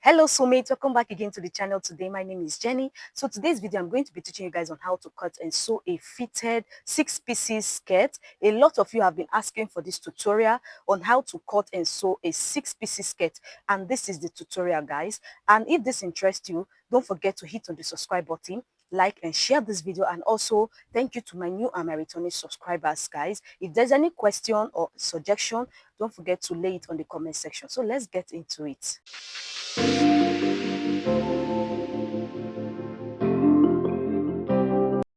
Hello soulmates, welcome back again to the channel. Today my name is Jenny. So today's video I'm going to be teaching you guys on how to cut and sew a fitted 6-piece skirt. A lot of you have been asking for this tutorial on how to cut and sew a 6-piece skirt, and this is the tutorial, guys. And if this interests you, don't forget to hit on the subscribe button, like and share this video, and also thank you to my new and my returning subscribers, guys. If there's any question or suggestion, don't forget to lay it on the comment section. So let's get into it.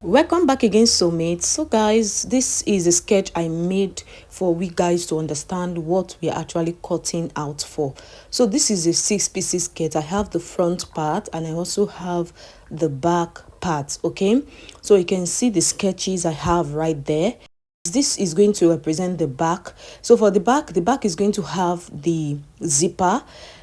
Welcome back again, soulmates. So guys, this is a sketch I made for we guys to understand what we are actually cutting out for. So this is a 6-piece skirt. I have the front part and I also have the back part. Okay, so you can see the sketches I have right there. This is going to represent the back. So for the back is going to have the zipper.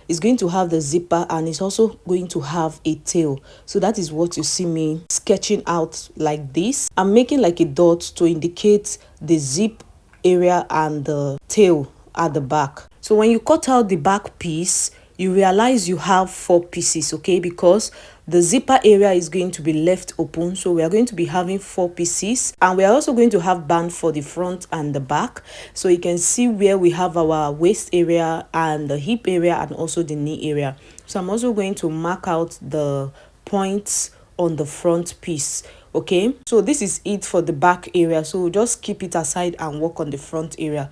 It's going to have the zipper, and it's also going to have a tail. So that is what you see me sketching out like this. I'm making like a dot to indicate the zip area and the tail at the back. So when you cut out the back piece, you realize you have 4 pieces, okay, because the zipper area is going to be left open. So we are going to be having 4 pieces, and we are also going to have band for the front and the back. So you can see where we have our waist area and the hip area and also the knee area. So I'm also going to mark out the points on the front piece. Okay, so this is it for the back area, so just keep it aside and work on the front area.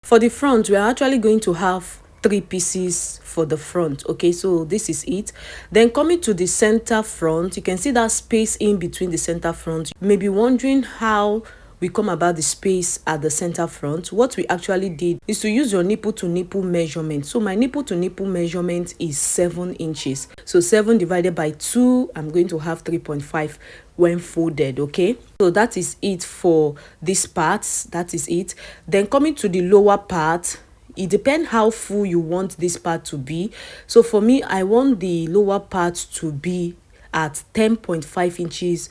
For the front, we are actually going to have 3 pieces for the front. Okay, so this is it. Then coming to the center front, you can see that space in between the center front. You may be wondering how we come about the space at the center front. What we actually did is to use your nipple to nipple measurement. So my nipple to nipple measurement is 7 inches. So 7 divided by 2, I'm going to have 3.5 when folded. Okay, so that is it for this part. That is it. Then coming to the lower part, it depends how full you want this part to be. So for me, I want the lower part to be at 10.5 inches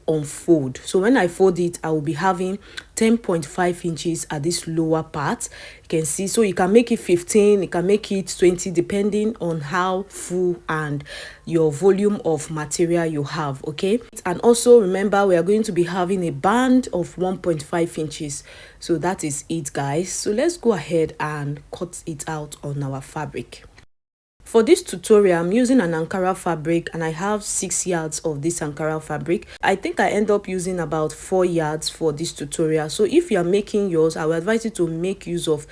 on fold. So when I fold it, I will be having 10.5 inches at this lower part. You can see, so you can make it 15, you can make it 20, depending on how full and your volume of material you have. Okay, and also remember, we are going to be having a band of 1.5 inches. So that is it, guys. So let's go ahead and cut it out on our fabric. For this tutorial, I'm using an Ankara fabric, and I have 6 yards of this Ankara fabric. I think I end up using about 4 yards for this tutorial. So if you are making yours, I will advise you to make use of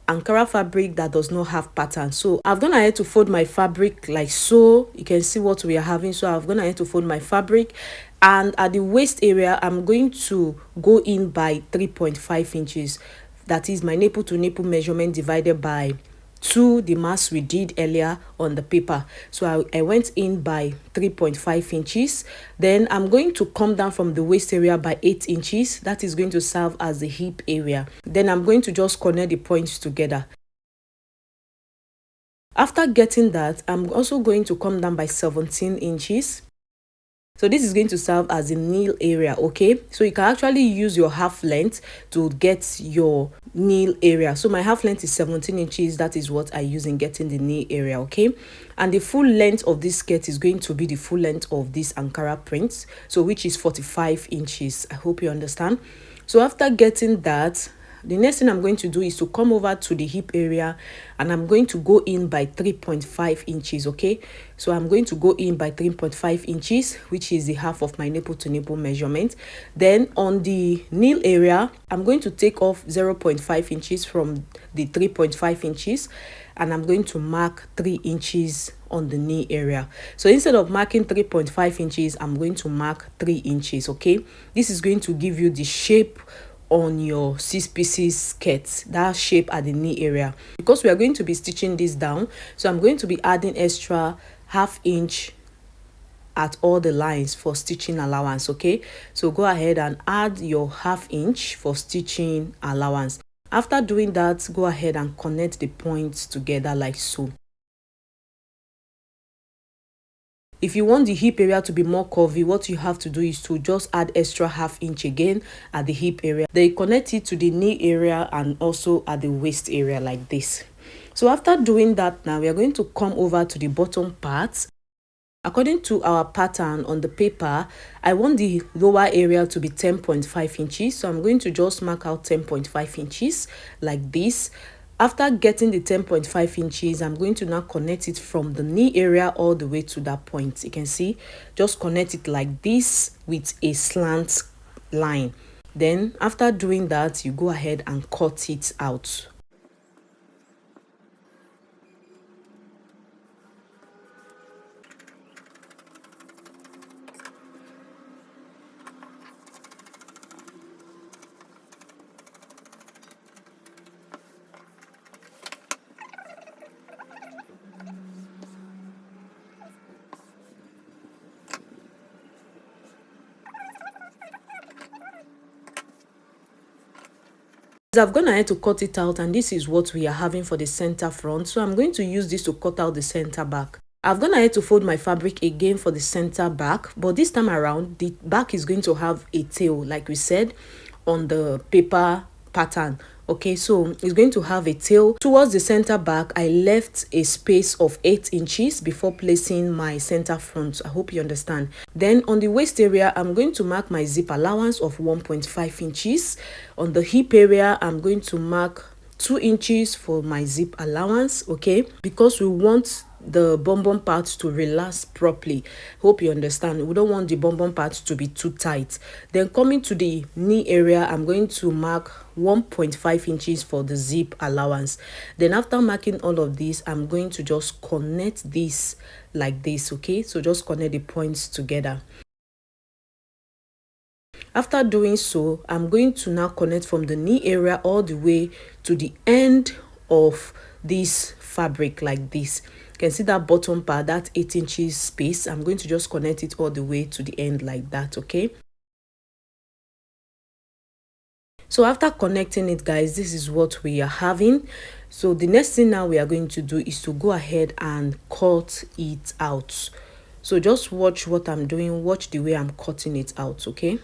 Ankara fabric that does not have pattern. So I've gone ahead to fold my fabric like so. You can see what we are having. So I've gone ahead to fold my fabric, and at the waist area, I'm going to go in by 3.5 inches. That is my nipple to nipple measurement divided by 2, the mass we did earlier on the paper. So I went in by 3.5 inches. Then I'm going to come down from the waist area by 8 inches. That is going to serve as the hip area. Then I'm going to just connect the points together. After getting that, I'm also going to come down by 17 inches. So this is going to serve as a nail area. Okay, so you can actually use your half length to get your nail area. So my half length is 17 inches. That is what I use in getting the nail area. Okay, and the full length of this skirt is going to be the full length of this Ankara print, so which is 45 inches. I hope you understand. So after getting that, the next thing I'm going to do is to come over to the hip area, and I'm going to go in by 3.5 inches. Okay, so I'm going to go in by 3.5 inches, which is the half of my nipple to nipple measurement. Then on the nail area, I'm going to take off 0.5 inches from the 3.5 inches, and I'm going to mark 3 inches on the knee area. So instead of marking 3.5 inches, I'm going to mark 3 inches. Okay, this is going to give you the shape on your 6-piece skirt, that shape at the knee area. Because we are going to be stitching this down, so I'm going to be adding extra ½ inch at all the lines for stitching allowance. Okay, so go ahead and add your ½ inch for stitching allowance. After doing that, go ahead and connect the points together like so. If you want the hip area to be more curvy, what you have to do is to just add extra ½ inch again at the hip area. Then connect it to the knee area and also at the waist area like this. So after doing that, now we are going to come over to the bottom part. According to our pattern on the paper, I want the lower area to be 10.5 inches. So I'm going to just mark out 10.5 inches like this. After getting the 10.5 inches, I'm going to now connect it from the knee area all the way to that point. You can see, just connect it like this with a slant line. Then after doing that, you go ahead and cut it out. I've gone ahead to cut it out, and this is what we are having for the center front. So I'm going to use this to cut out the center back. I've gone ahead to fold my fabric again for the center back, but this time around the back is going to have a tail like we said on the paper pattern. Okay, so it's going to have a tail. Towards the center back, I left a space of 8 inches before placing my center front. I hope you understand. Then on the waist area, I'm going to mark my zip allowance of 1.5 inches. On the hip area, I'm going to mark 2 inches for my zip allowance, okay, because we want the bum part to relax properly. Hope you understand. We don't want the bum part to be too tight. Then coming to the knee area, I'm going to mark 1.5 inches for the zip allowance. Then after marking all of this, I'm going to just connect this like this, okay? So just connect the points together. After doing so, I'm going to now connect from the knee area all the way to the end of this fabric like this. You can see that bottom part, that 8 inches space. I'm going to just connect it all the way to the end like that, okay? So after connecting it, guys, this is what we are having. So the next thing now we are going to do is to go ahead and cut it out. So just watch what I'm doing, watch the way I'm cutting it out, okay?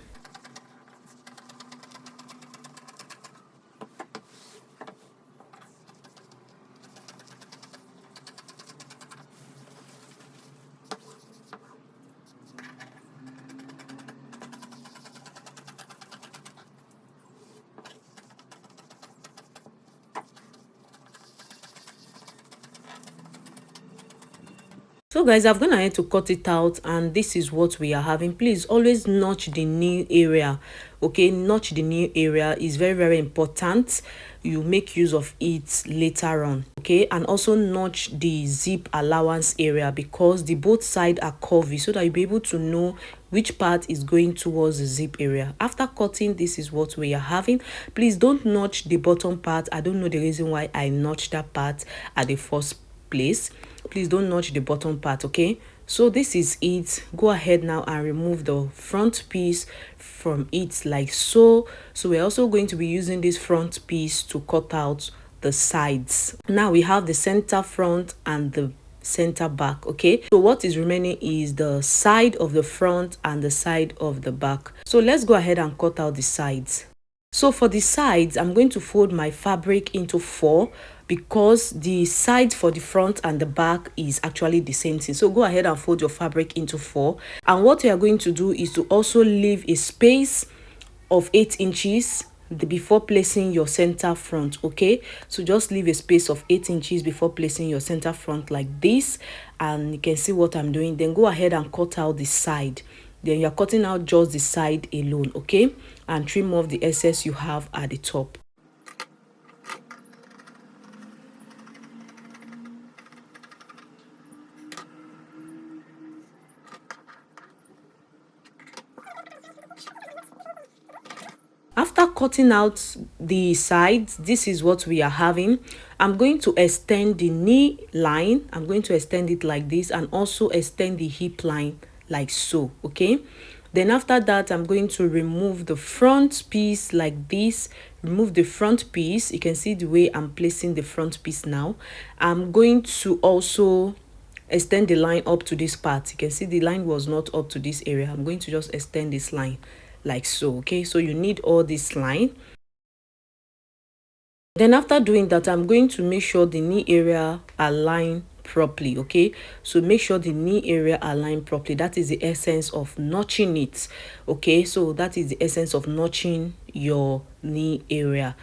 So guys, I've gone ahead to cut it out, and this is what we are having. Please always notch the knee area, okay? Notch the knee area is very important. You make use of it later on, okay? And also notch the zip allowance area, because the both sides are curvy, so that you'll be able to know which part is going towards the zip area. After cutting, this is what we are having. Please don't notch the bottom part. I don't know the reason why I notched that part at the first place. Please don't notch the bottom part, okay? So this is it. Go ahead now and remove the front piece from it like so. So we're also going to be using this front piece to cut out the sides. Now we have the center front and the center back, okay? So what is remaining is the side of the front and the side of the back. So let's go ahead and cut out the sides. So for the sides, I'm going to fold my fabric into 4, because the side for the front and the back is actually the same thing. So go ahead and fold your fabric into 4. And what you are going to do is to also leave a space of 8 inches before placing your center front, okay? So just leave a space of 8 inches before placing your center front like this, and you can see what I'm doing. Then go ahead and cut out the side. Then you're cutting out just the side alone, okay? And trim off the excess you have at the top. After cutting out the sides, this is what we are having. I'm going to extend the knee line. I'm going to extend it like this, and also extend the hip line like so, okay? Then after that, I'm going to remove the front piece like this. Remove the front piece. You can see the way I'm placing the front piece now. I'm going to also extend the line up to this part. You can see the line was not up to this area. I'm going to just extend this line like so, okay? So you need all this line. Then after doing that, I'm going to make sure the knee area align properly. Okay, so make sure the knee area align properly. That is the essence of notching it. Okay, so that is the essence of notching your knee area.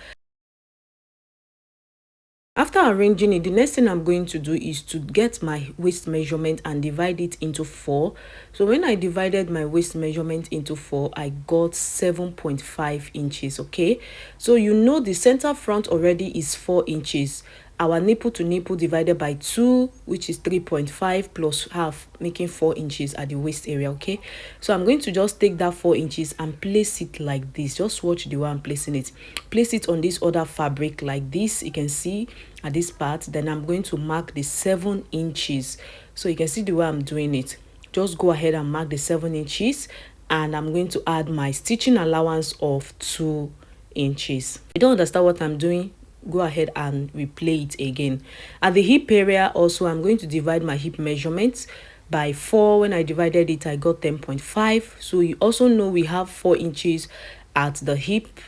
After arranging it, the next thing I'm going to do is to get my waist measurement and divide it into 4. So when I divided my waist measurement into 4, I got 7.5 inches. Okay, so you know the center front already is 4 inches. Our nipple to nipple divided by 2, which is 3.5 plus half, making 4 inches at the waist area. Okay, so I'm going to just take that 4 inches and place it like this. Just watch the way I'm placing it. Place it on this other fabric like this. You can see at this part. Then I'm going to mark the 7 inches. So you can see the way I'm doing it. Just go ahead and mark the 7 inches, and I'm going to add my stitching allowance of 2 inches. If you don't understand what I'm doing, go ahead and replay it again. At the hip area also, I'm going to divide my hip measurements by 4. When I divided it, I got 10.5. So you also know we have 4 inches at the hip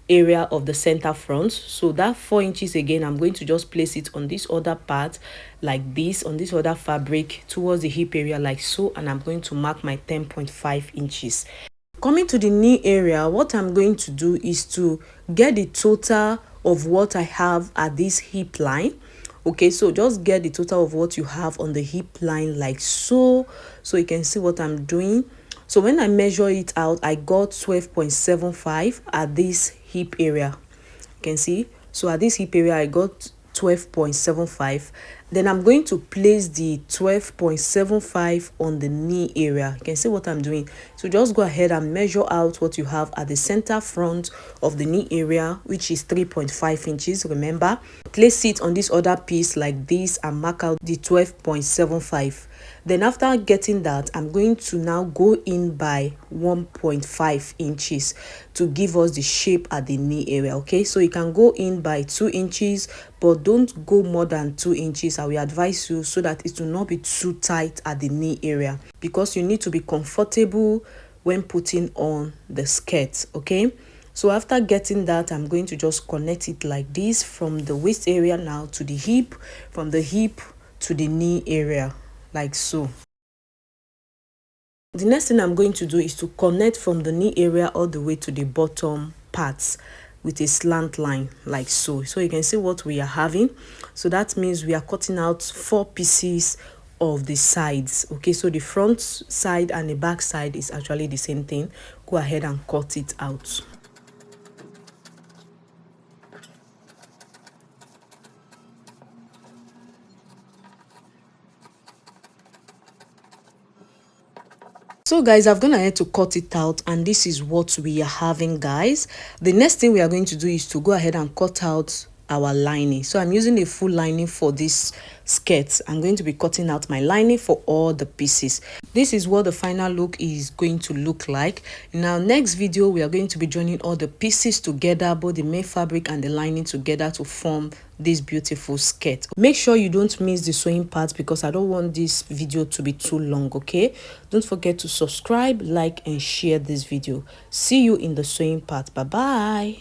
area of the center front. So that 4 inches again, I'm going to just place it on this other part like this, on this other fabric towards the hip area like so, and I'm going to mark my 10.5 inches. Coming to the knee area, what I'm going to do is to get the total of what I have at this hip line. Okay, so just get the total of what you have on the hip line like so, so you can see what I'm doing. So when I measure it out, I got 12.75 at this hip area. You can see, so at this hip area I got 12.75. Then I'm going to place the 12.75 on the knee area. You can see what I'm doing. So just go ahead and measure out what you have at the center front of the knee area, which is 3.5 inches. Remember, place it on this other piece like this and mark out the 12.75. Then after getting that, I'm going to now go in by 1.5 inches to give us the shape at the knee area. Okay, so you can go in by 2 inches, but don't go more than 2 inches. I will advise you, so that it will not be too tight at the knee area, because you need to be comfortable when putting on the skirt. Okay, so after getting that, I'm going to just connect it like this from the waist area now to the hip, from the hip to the knee area like so. The next thing I'm going to do is to connect from the knee area all the way to the bottom parts with a slant line like so. So you can see what we are having. So that means we are cutting out 4 pieces of the sides. Okay, so the front side and the back side is actually the same thing. Go ahead and cut it out. So guys, I've gone ahead to cut it out, and this is what we are having, guys. The next thing we are going to do is to go ahead and cut out our lining. So I'm using a full lining for this skirt. I'm going to be cutting out my lining for all the pieces. This is what the final look is going to look like. In our next video, we are going to be joining all the pieces together, both the main fabric and the lining together, to form this beautiful skirt. Make sure you don't miss the sewing part, because I don't want this video to be too long. Okay, don't forget to subscribe, like, and share this video. See you in the sewing part. Bye bye.